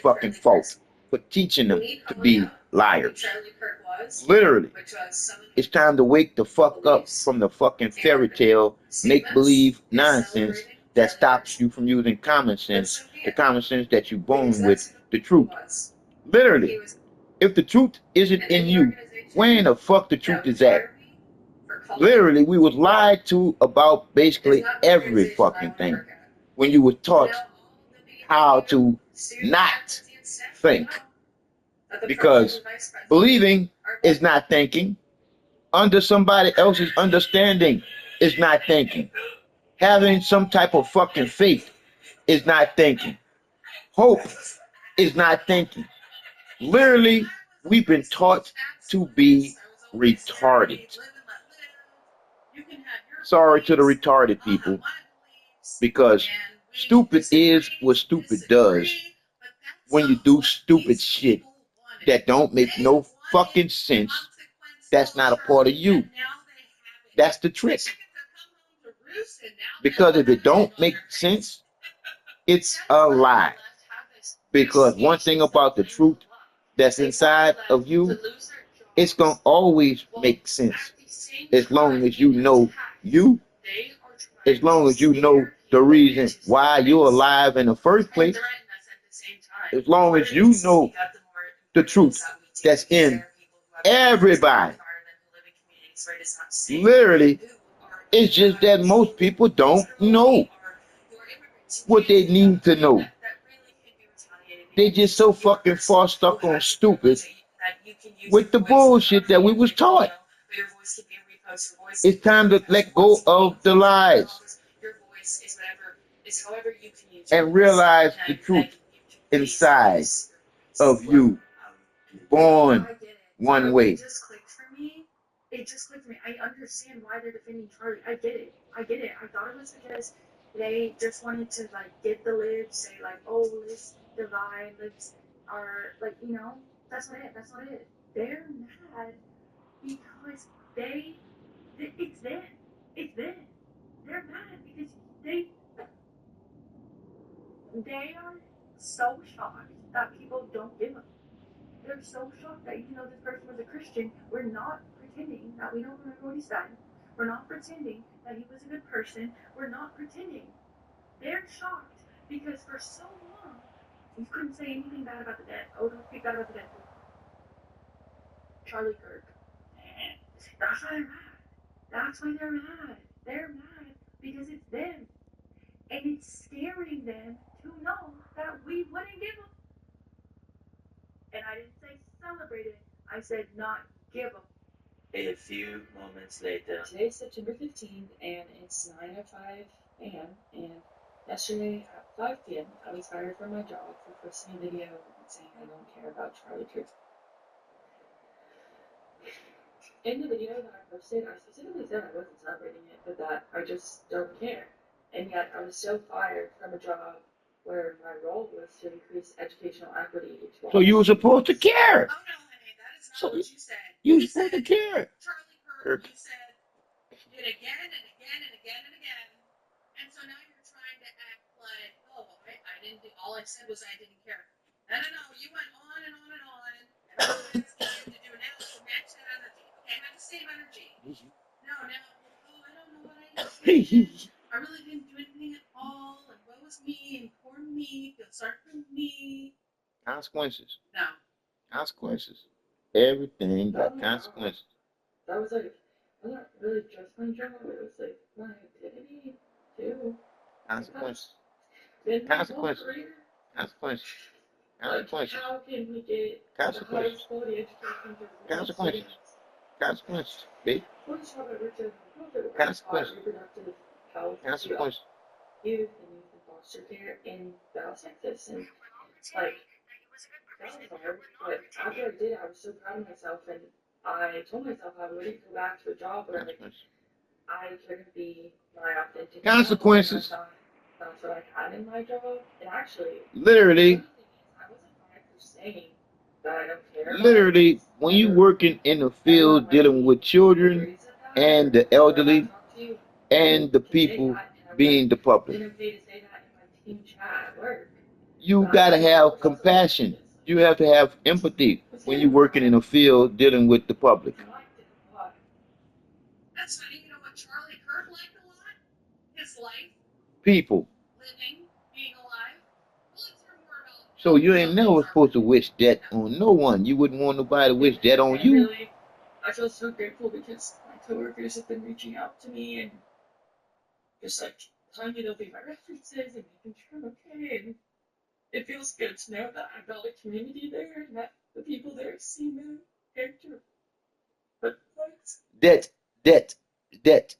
fucking fault for teaching them to be liars. Literally. It's time to wake the fuck up from the fucking fairy tale, make believe nonsense that stops you from using common sense, the common sense that you're born with, the truth. Literally. If the truth isn't in you, where in the fuck the truth is at? Literally, we was lied to about basically every fucking thing when you were taught how to not think. Because believing is not thinking. Under somebody else's understanding is not thinking. Having some type of fucking faith is not thinking. Hope is not thinking. Literally, we've been taught to be retarded. Sorry to the retarded people, because stupid is what stupid does when you do stupid shit that don't make no fucking sense. That's not a part of you. That's the trick. Because if it don't make sense, it's a lie. Because one thing about the truth that's inside of you, it's gonna always make sense. As long as you know you, as long as you know the reason why you're alive in the first place, as long as you know the truth that's in everybody. Literally, it's just that most people don't know what they need to know. They just so fucking far stuck on stupid with the bullshit that we was taught. It's time to let go of the lies and realize the truth inside of you. Born one way. It just clicked for me. I understand why they're defending Charlie. I get it. I get it. I thought it was because they just wanted to like get the libs, say like, oh, libs divide, libs are like, you know, that's not it. That's not it. They're mad because it's them. It's them. They're mad because they are so shocked that people don't give them. They're so shocked that even though this person was a Christian, we're not pretending that we don't remember what he said. We're not pretending that he was a good person. We're not pretending. They're shocked because for so long, you couldn't say anything bad about the dead. Oh, don't speak bad about the dead. Charlie Kirk. That's why they're mad. That's why they're mad. They're mad because it's them. And it's scaring them to know that we wouldn't give them. And I didn't say celebrate it. I said not give them. A few moments later. Today's September 15th, and it's 9:05 a.m. And yesterday at 5 p.m., I was fired from my job for posting a video saying I don't care about Charlie Kirk. In the video that I posted, I specifically said I wasn't celebrating it, but that I just don't care. And yet I was still fired from a job where my role was to increase educational equity to all. So you were supposed to care. Oh no, honey, that is not what you said. You were supposed to care. Charlie Kirk, you said it again and again and again and again. And so now you're trying to act like, oh, I didn't do, all I said was I didn't care. No, you went on and on and on. And I'm asking you to do now to match that energy. Okay, have the same energy. No, I don't know what I did. I really didn't do anything at all. And woe was me and poor me. Feel sorry for me. Consequences. No. Consequences. Everything got consequences. That was like, I'm not really just my job, it was like my activity too. Consequences. Consequences. Consequences. Consequences. How can we get the highest quality education for consequences? Consequences, babe. Consequences. Reproductive health. Consequences. Youth and foster care in Dallas, Texas, and like that was hard. But after I did it, I was so proud of myself, and I told myself I wouldn't go back to a job where I couldn't be my authentic consequences. That's what I had in my job, and actually, literally, I wasn't fired for saying that I don't care. Literally, when you working in the field dealing with children and the elderly and the people being the public, You gotta have compassion. You have to have empathy when you're working in a field dealing with the public. That's funny. You know what Charlie Kirk liked a lot? His life, People. living, being alive. Well, let's hear more about. So you ain't never supposed to wish that on no one. You wouldn't want nobody to wish that on you. Really, I feel so grateful because my coworkers have been reaching out to me and just like telling me they'll be my references and making sure I'm okay. And it feels good to know that I've got a community there and that the people there see my character. But thanks. That.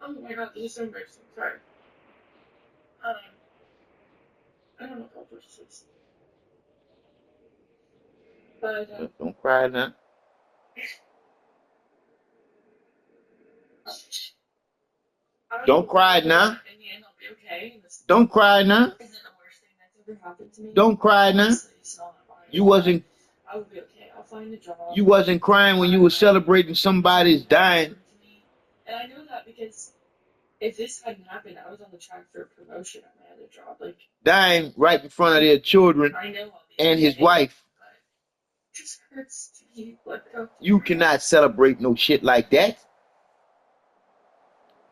Oh my god, this is so embarrassing. Sorry. Um, I don't know how to this. But Don't cry now. Don't cry now. Don't cry now. Don't cry now. You wasn't. I will be okay. I'll find a job. You wasn't crying when you were celebrating somebody's dying. And I know that because if this hadn't happened, I was on the track for a promotion at my other job. Like dying right in front of their children and his wife. It just hurts to be let go. You cannot celebrate no shit like that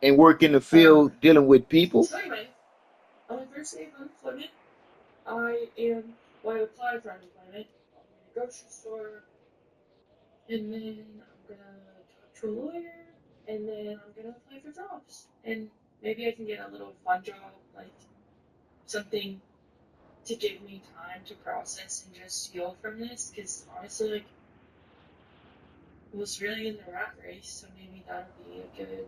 and work in the field dealing with people. So anyway, on my first day of unemployment, I applied for unemployment. I'll be in a grocery store, and then I'm gonna talk to a lawyer, and then I'm gonna apply for jobs, and maybe I can get a little fun job, like something to give me time to process and just heal from this. Because honestly, like, I was really in the rat race, so maybe that'll be a good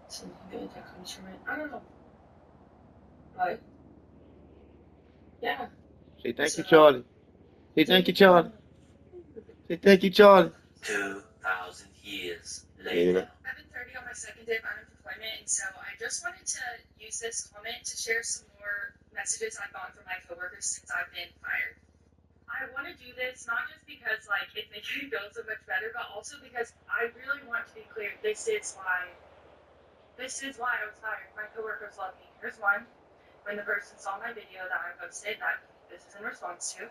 something good that comes from it. I don't know, but yeah. Say thank you, Charlie. Say thank you, Charlie. Say thank you, Charlie. 2,000 years later. 7:30 on my second day of unemployment, and so I just wanted to use this comment to share some more messages I've gotten from my coworkers since I've been fired. I want to do this not just because like it's making me feel so much better, but also because I really want to be clear. This is why I was hired. My coworkers love me. Here's one. When the person saw my video that I posted that this is in response to.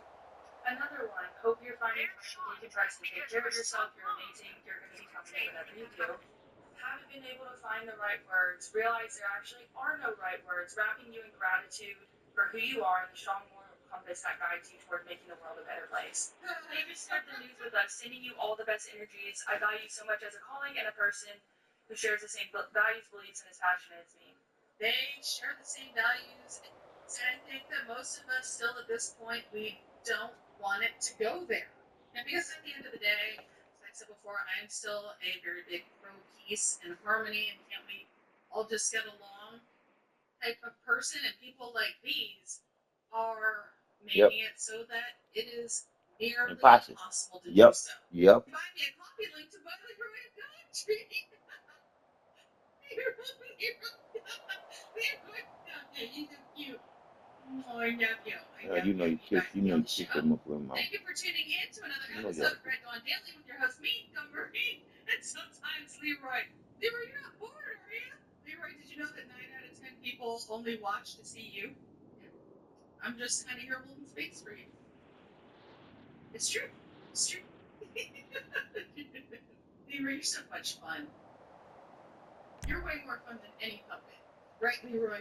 Another one. Hope you're finding you can try to take care of yourself. You're amazing. You're going to be confident whatever you do. Haven't been able to find the right words. Realize there actually are no right words. Wrapping you in gratitude for who you are and the strong moral compass that guides you toward making the world a better place. They just spread the news with us, sending you all the best energies. I value you so much as a calling and a person who shares the same values, beliefs, and is passionate as me. They share the same values, and I think that most of us still at this point, we don't want it to go there. And because at the end of the day, as I said before, I am still a very big pro peace and harmony, and can't we all just get along type of person, and people like these are making it so that it is nearly impossible to do so. Yep. Buy me a coffee link to buy the Korean country. He's so cute. Oh, I love you. You know you kiss him up with mouth. Thank you for tuning in to another episode of Red Dawn Daily with your host, me, Montgomery, and sometimes Leroy. Leroy, you're not bored, are you? Leroy, did you know that 9 out of 10 people only watch to see you? I'm just kind of here holding space for you. It's true. It's true. Leroy, you're so much fun. You're way more fun than any puppet. Right, Leroy?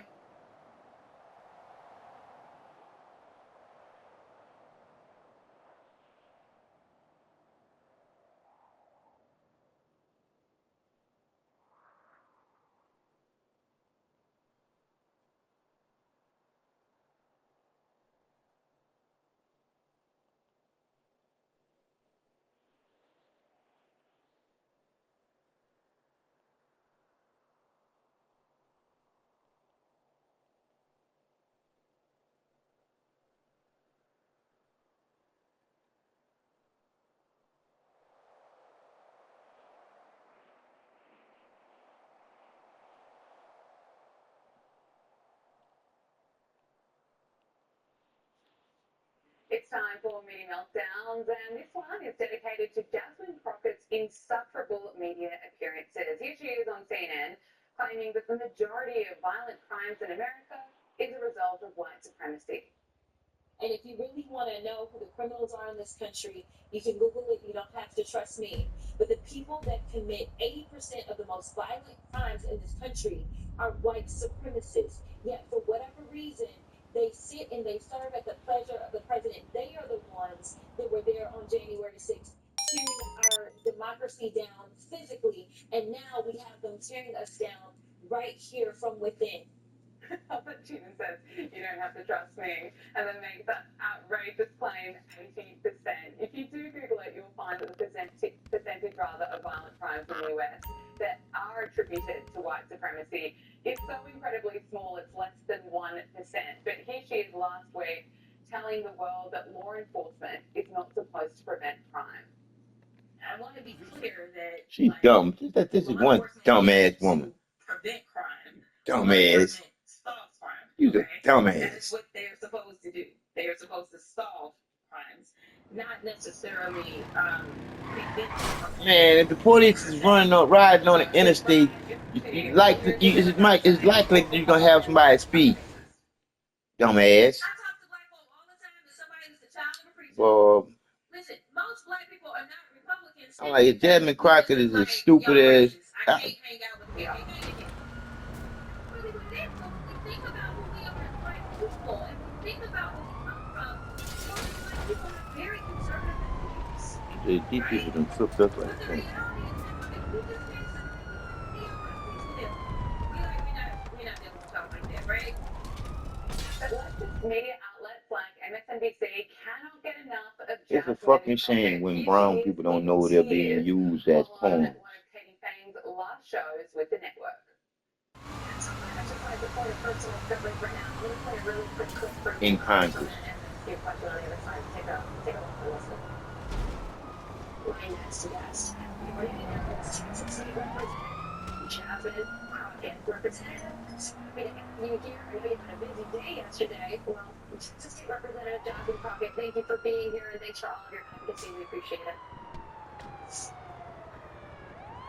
It's time for Media Meltdowns, and this one is dedicated to Jasmine Crockett's insufferable media appearances. Here she is on CNN, claiming that the majority of violent crimes in America is a result of white supremacy. And if you really want to know who the criminals are in this country, you can Google it. You don't have to trust me. But the people that commit 80% of the most violent crimes in this country are white supremacists. Yet, for whatever reason, they sit and they serve at the pleasure of the president. They are the ones that were there on January 6th, tearing our democracy down physically. And now we have them tearing us down right here from within. But Gina says, you don't have to trust me, and then makes that outrageous claim 80%. If you do Google it, you'll find that the percentage rather of violent crimes in the US that are attributed to white supremacy is so incredibly small, it's less than 1%. But here she is last week telling the world that law enforcement is not supposed to prevent crime. I want to be clear that She's dumb. This is one dumbass woman. Prevent crime. Dumbass. Solve crime. You're a dumbass. That's what they're supposed to do. They are supposed to solve crimes, not necessarily prevent them. Man, if the police is riding on the interstate, it's likely you're gonna have somebody speed. Dumbass. I talk to black folk all the time, and somebody who's the child of a preacher. Well, Listen, most black people are not Republicans. I'm like, Jasmine Crockett is as stupid as. I can't hang out with them. Really, what it is. So when we think about who we are as black people, and we think about where we come from, most black people have very conservative beliefs. These people done flipped up like But the that. reality is that if we just get somebody we're not dealing with stuff like that, right? But leftist media outlets like MSNBC cannot get enough of It's a fucking shame when brown people don't know they're being used as pawns. one of Katie Fane's last shows with the network. So I just want to report a personal privilege right now. I'm going to play a really quick clip for you. In Congress. And then see a question on the other side. Take a look and listen. My next guest, United States State Representative Jasmine Crockett. Representative, so happy to have you here. I know you had a busy day yesterday. Well, State Representative Jasmine Crockett, thank you for being here and thanks for all of your advocacy. We appreciate it.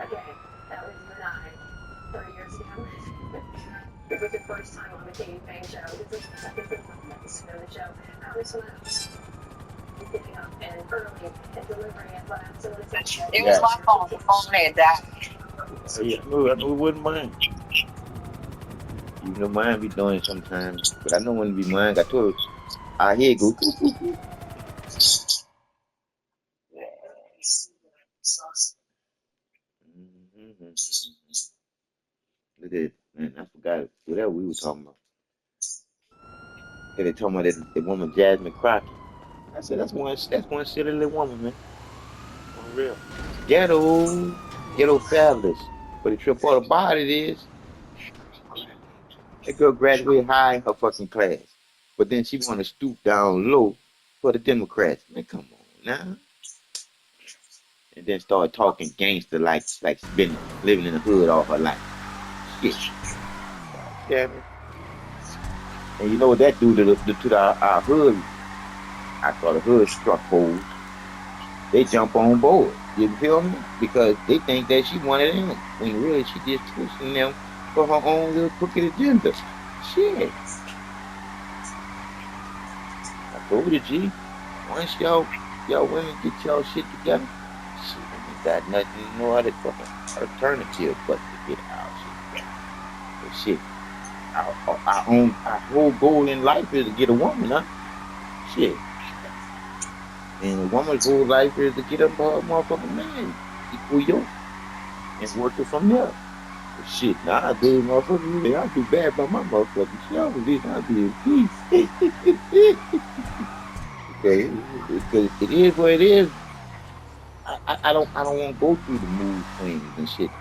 Okay, that was you and I 30 years ago. This was your first time on the Katie Fang show. This is the second episode of the show. How was fun? Getting up and early and delivering it, but I'm still excited. It was my phone. The phone had died. Yeah, I know it wouldn't mind. You know mine be doing it sometimes, but I know when it be mine. I told her, I hear it go. Look at it, man. I forgot whatever we were talking about. They talking about that woman Jasmine Crockett. I said that's one silly little woman, man. For real. Ghetto fabulous. But the trip part about it is that girl graduated high in her fucking class. But then she wanna stoop down low for the Democrats. Man, come on now. And then start talking gangster like she's been living in the hood all her life. Shit. Damn it. And you know what that do to our hood? I call it hood struck holes. They jump on board. You feel me? Because they think that she one of them. When really she just twisting them for her own little crooked agenda. Shit. I told you, G. Once y'all women get y'all shit together, shit, ain't got nothing no other fucking alternative but to get our shit together. But shit, our whole goal in life is to get a woman, huh? Shit. And a woman's whole life is to get up her motherfucking man, equal yoke, and work it from there. But shit, nowadays, motherfuckers, I do bad by my motherfucking self, at least I'll be in peace. Because it is what it is. I don't want to go through the mood swings and shit.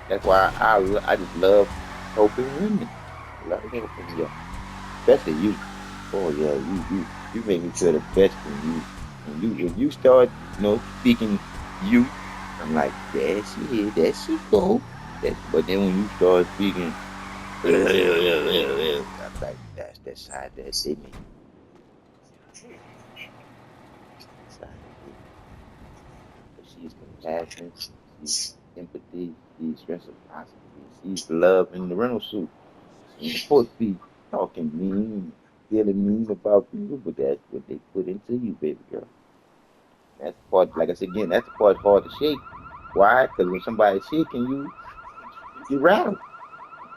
That's why I just love helping women. I love helping you, especially you. Oh yeah, you make me feel the best when you start speaking you. I'm like, there she is, there she go. But then when you start speaking, I'm like, that's that side that's in me. But she's compassion, she's empathy, she's reciprocity, she's love in the rental suit. She's supposed to be talking mean, feeling mean about you, but that's what they put into you, baby girl. That's the part, like I said again, that's the part hard to shake. Why? Because when somebody's shaking you, you rattle.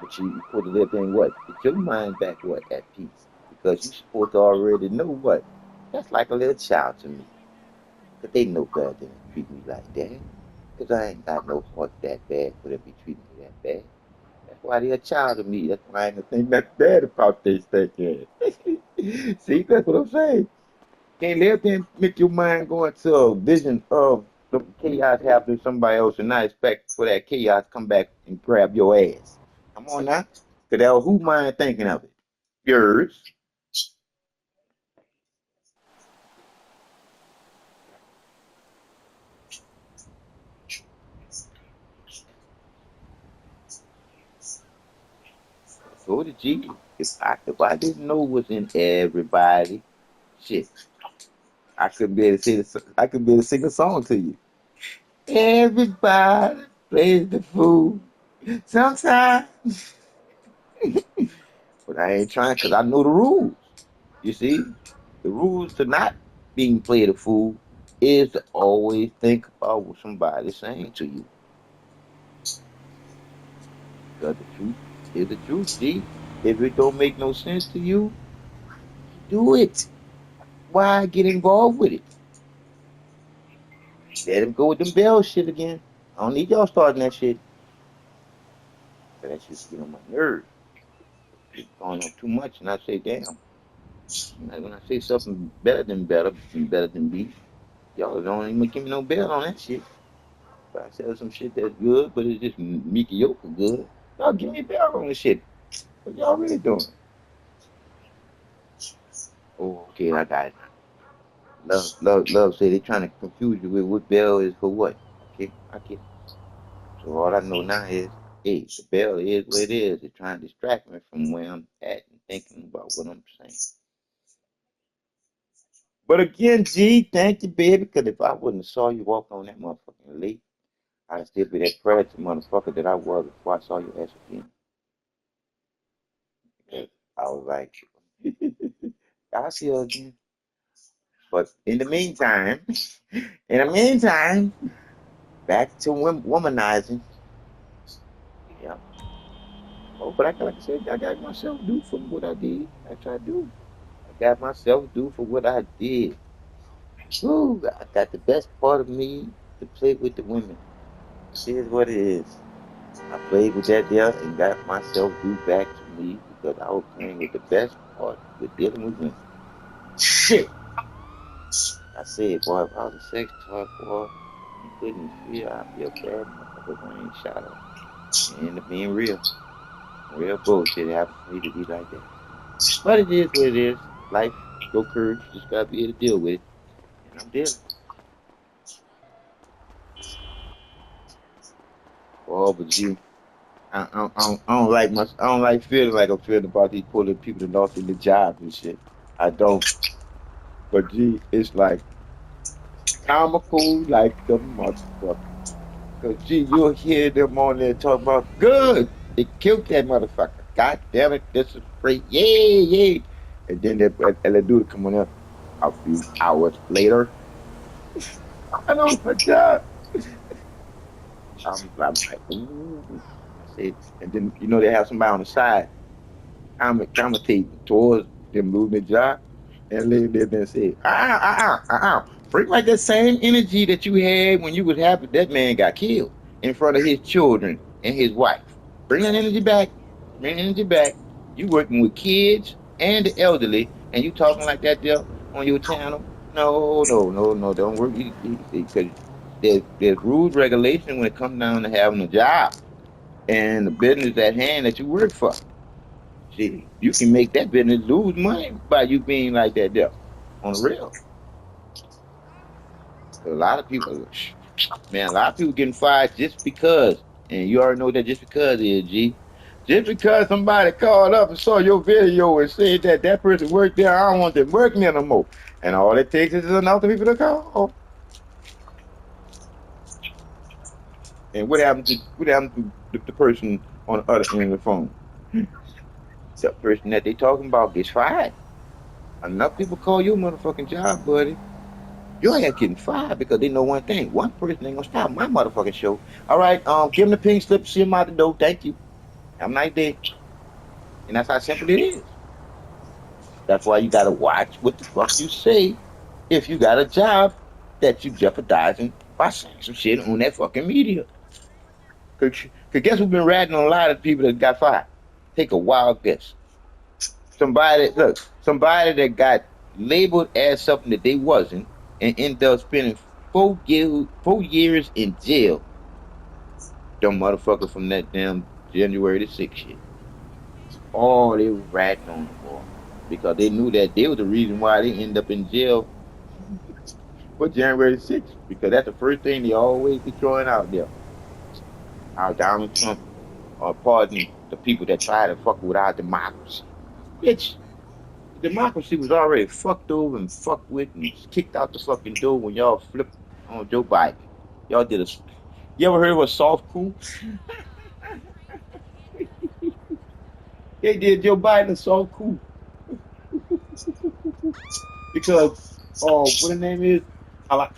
But you put to live in what? Get your mind back what? At peace. Because you're supposed to already know what? That's like a little child to me. Because they know better than to treat me like that. Because I ain't got no heart that bad for them to be treating me that bad. That's why they're a child to me. That's why I ain't think that bad about this thinking. See, that's what I'm saying. Can't let them make your mind go into a vision of the chaos happening to somebody else and not expect for that chaos to come back and grab your ass. Come on now. Cause that was who mind thinking of it? Yours. So did G. If I didn't know what's in everybody, shit, I couldn't be able to I could be able to sing a song to you. Everybody plays the fool sometimes, but I ain't trying because I know the rules. You see, the rules to not being played a fool is to always think about what somebody's saying to you. Because the truth is the truth, G. If it don't make no sense to you, do it. Why get involved with it? Let him go with them bell shit again. I don't need y'all starting that shit. 'Cause that shit get on my nerves. It's going on too much, and I say, damn. When I say something better than me, y'all don't even give me no bell on that shit. If I sell some shit that's good, but it's just mediocre good, y'all give me a bell on the shit. What y'all really doing? Oh, okay, I got it. Love say they trying to confuse you with what bell is for what. Okay, I get it. So all I know now is, hey, the bell is what it is. It's trying to distract me from where I'm at and thinking about what I'm saying. But again, G, thank you, baby, because if I wouldn't have saw you walk on that motherfucking lake, I'd still be that predator motherfucker that I was before I saw your ass again. Because I was like, I'll see her again. But in the meantime, back to womanizing. Yeah. Oh, but like I said, I got myself due for what I did. That's what I do. I got myself due for what I did. Woo, I got the best part of me to play with the women. It is what it is. I played with that there and got myself due back to me because I was playing with the best part with dealing with women. Shit. I said, boy, if I was a sex talk, boy, you couldn't feel I'd be a bad motherfucker if I ain't shot up. It ended up being real. Real bullshit happened for me to be like that. But it is what it is. Life, go curves, you just gotta be able to deal with it. And I'm dealing. Oh, but G, I don't like feeling like I'm feeling about these poor little people that lost their jobs and shit. I don't. But G, it's like comical like the motherfucker. Cause G, you'll hear them on there talking about good. They killed that motherfucker. God damn it, this is great. Yay, yay. And then they dude come on there a few hours later. I know my job. I'm like, ooh. I said, and then they have somebody on the side commentating towards them losing their job, and they said, bring like that same energy that you had when you was happy that man got killed in front of his children and his wife. Bring that energy back. Bring energy back. You working with kids and the elderly, and you talking like that there on your channel. No, no, no, no, don't work because there's rules regulation when it comes down to having a job and the business at hand that you work for. See, you can make that business lose money by you being like that there on the real. 'Cause a lot of people, man, a lot of people getting fired just because, and you already know that just because is G. Just because somebody called up and saw your video and said that that person worked there, I don't want them working there no more. And all it takes is enough people to call. And what happened to the person on the other end of the phone? The person that they talking about gets fired. Enough people call your motherfucking job, buddy. Your ass getting fired because they know one thing. One person ain't gonna stop my motherfucking show. All right, give him the pink slip, see him out the door. Thank you. Have a nice day. And that's how simple it is. That's why you gotta watch what the fuck you say if you got a job that you jeopardizing by saying some shit on that fucking media. Cause guess who's been ratting on a lot of people that got fired? Take a wild guess. Somebody that got labeled as something that they wasn't and ended up spending 4 years in jail. Them motherfuckers from that damn January the 6th shit. Oh, they was ratting on them, boy. Because they knew that they was the reason why they end up in jail for January the 6th. Because that's the first thing they always be throwing out there. How Donald Trump pardon the people that try to fuck with our democracy. Bitch, democracy was already fucked over and fucked with and kicked out the fucking door when y'all flipped on Joe Biden. Y'all did a. You ever heard of a soft coup? They did Joe Biden a soft coup because what her name is Kamala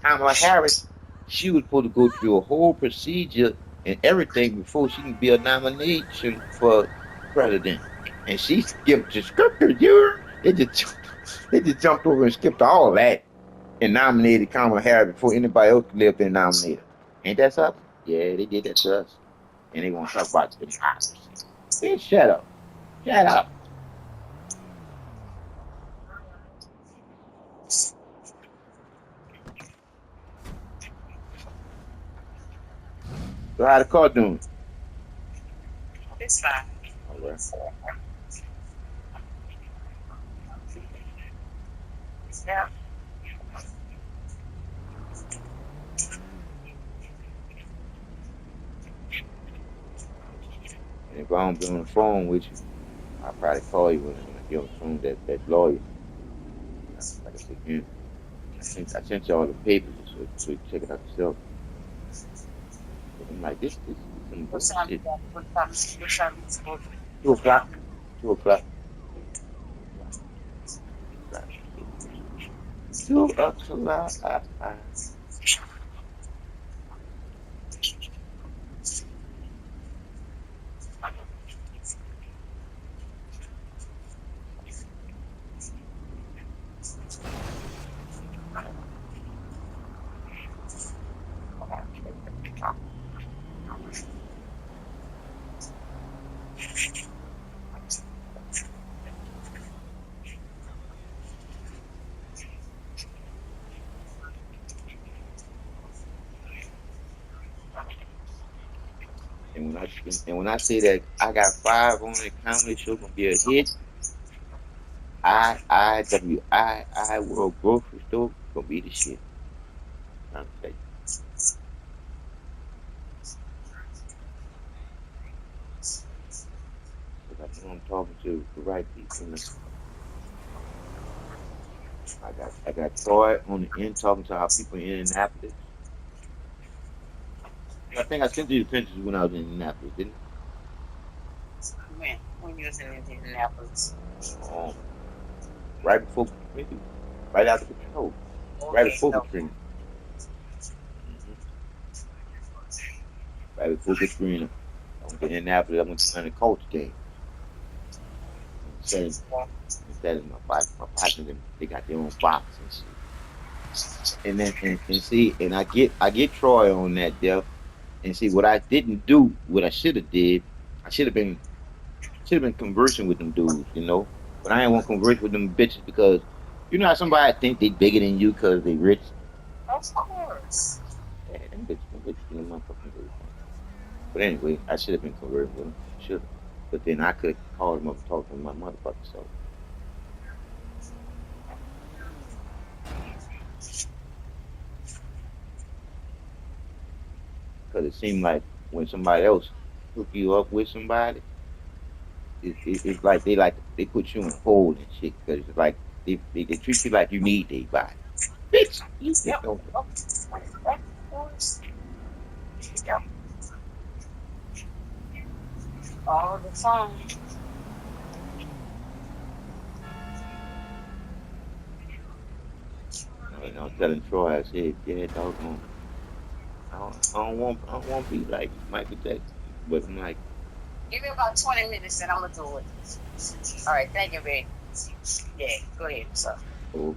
Kamala Harris. She was supposed to go through a whole procedure and everything before she can be a nomination for president. And she skipped the scripture. They just jumped over and skipped all that and nominated Kamala Harris before anybody else could live there and nominate her. Ain't that something? Yeah, they did that to us. And they want to talk about democracy. Bitch, shut up. Shut up. So how the car doing? It's fine. All right. Yeah. And if I don't be on the phone with you, I'll probably call you when I get on the phone with that lawyer. Like I said, I sent you all the papers so you can check it out yourself. But I'm like, this is some What time you bullshit. got? What time you supposed to 2 o'clock. 2 o'clock. 2 o'clock. And when I say that I got 5 on the comedy show gonna be a hit, I World Grocery Store gonna be the shit. I'm trying to tell you. 'Cause I know I'm talking to the right people. I got Troy on the end talking to our people in Indianapolis. I think I sent you the pictures when I was in Indianapolis, didn't when you was in Indianapolis? I? Right before, maybe right after Katrina. Right Okay, before no. Katrina. hmm Right before Katrina. I went to Indianapolis. I went to Atlanta Colts game. Instead of my partner, they got their own box and shit. And then and see, and I get Troy on that deal. And see what I didn't do, what I should have did. I should have been conversing with them dudes. But I ain't want to converse with them bitches because you know how somebody think they bigger than you because they rich. Of course. Yeah, them bitches in the motherfucking way. But anyway, I should have been conversing with them. Should have. But then I could call them up and talk to them my motherfucking self. Because it seemed like when somebody else hook you up with somebody, it's like they put you on hold and shit because it's like they treat you like you need their body. Bitch, you Yep. don't. Of course. Yep. all the time. And I was telling Troy, I said, yeah, doggone. I don't want to be like Michael Jackson. But I'm like, Give me about 20 minutes and I'm gonna do it. All right, thank you, babe. Yeah, go ahead. So, okay.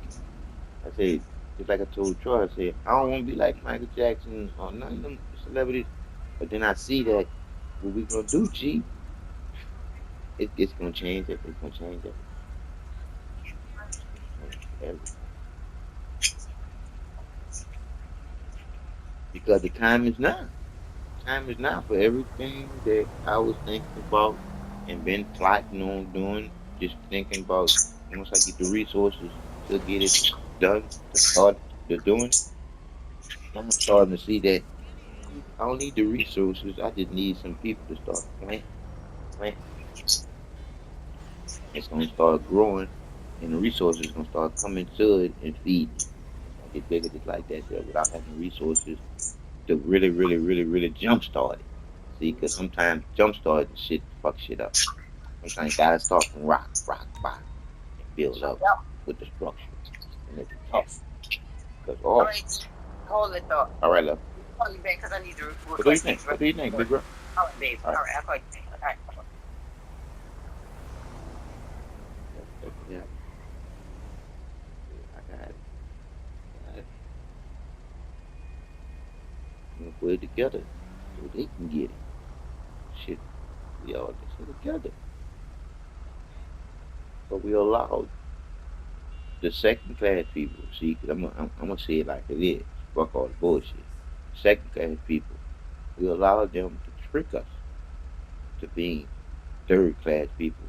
I said, just like I told Troy, I said, I don't want to be like Michael Jackson or none of them celebrities. But then I see that what we gonna do, G, it's gonna change it. It's gonna change everything. Change everything. Because the time is now. Time is now for everything that I was thinking about and been plotting on doing. Just thinking about once I get the resources to get it done, to start the doing. I'm starting to see that I don't need the resources. I just need some people to start planting. It's gonna start growing, and the resources gonna start coming to it and feeding it. It's gonna get bigger just like that there without having the resources to really jumpstart it. See, because sometimes jumpstart shit fuck shit up. Sometimes you gotta start from rock, and build up yep. with the structure, and it's tough. Yes. Cause All oh, right, hold it though. all right, love. Call you back because I need to What do you request think? these What do you records. think, All big bro? right, babe. All right, All right, I'll call you back. All right. check it out. I got it. Got it. I'm gonna put it together so they can get it. Shit, we all this shit together. But we allowed the second class people, see, because I'm gonna say it like it is. Fuck all the bullshit. Second class people, we allowed them to trick us to being third class people.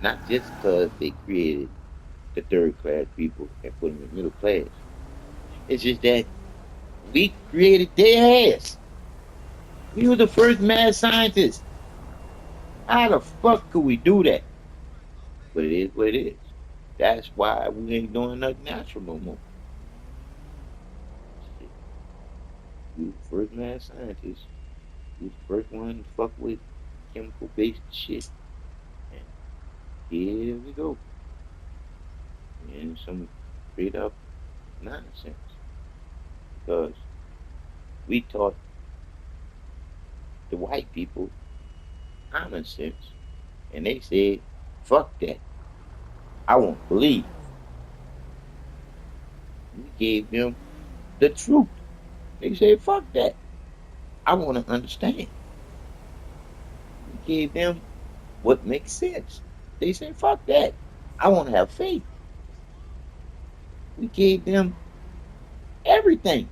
Not just because they created the third class people and put them in middle class. It's just that we created their ass. We were the first mad scientists. How the fuck could we do that? But it is what it is. That's why we ain't doing nothing natural no more. Shit. We was the first mad scientists. We was the first one to fuck with chemical based shit. And here we go. And some straight up nonsense. Because we taught the white people common sense. And they said, fuck that. I want to believe. We gave them the truth. They said, fuck that. I want to understand. We gave them what makes sense. They said, fuck that. I want to have faith. We gave them everything.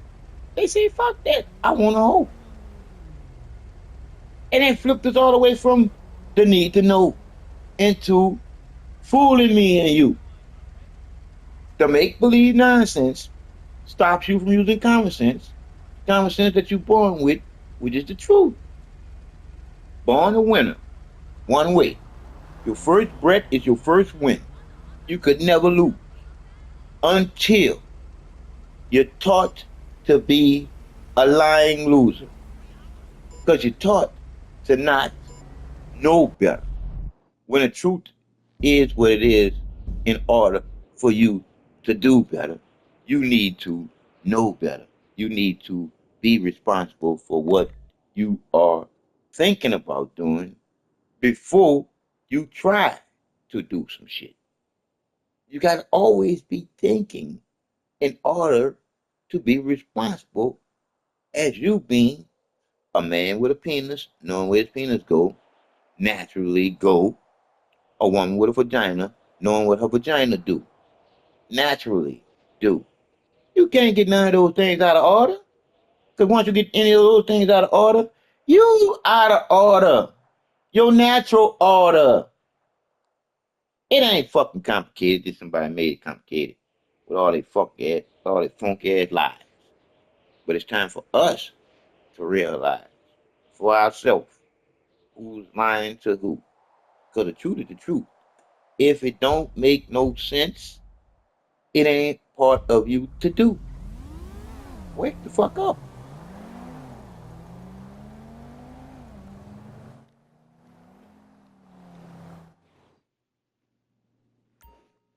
They said, fuck that. I want to hope. And they flipped us all the way from the need to know into fooling me and you. The make believe nonsense stops you from using common sense. Common sense that you're born with, which is the truth. Born a winner, one way. Your first breath is your first win. You could never lose until you're taught to be a lying loser. Because you're taught to not know better. When the truth is what it is, in order for you to do better, you need to know better. You need to be responsible for what you are thinking about doing before you try to do some shit. You got to always be thinking in order to be responsible as you being a man with a penis, knowing where his penis go, naturally go. A woman with a vagina, knowing what her vagina do, naturally do. You can't get none of those things out of order. Because once you get any of those things out of order, you out of order. Your natural order. It ain't fucking complicated. Just somebody made it complicated with all they funky ass lies. But it's time for us to realize for ourselves who's lying to who. Because the truth is the truth. If it don't make no sense, it ain't part of you to do. Wake the fuck up.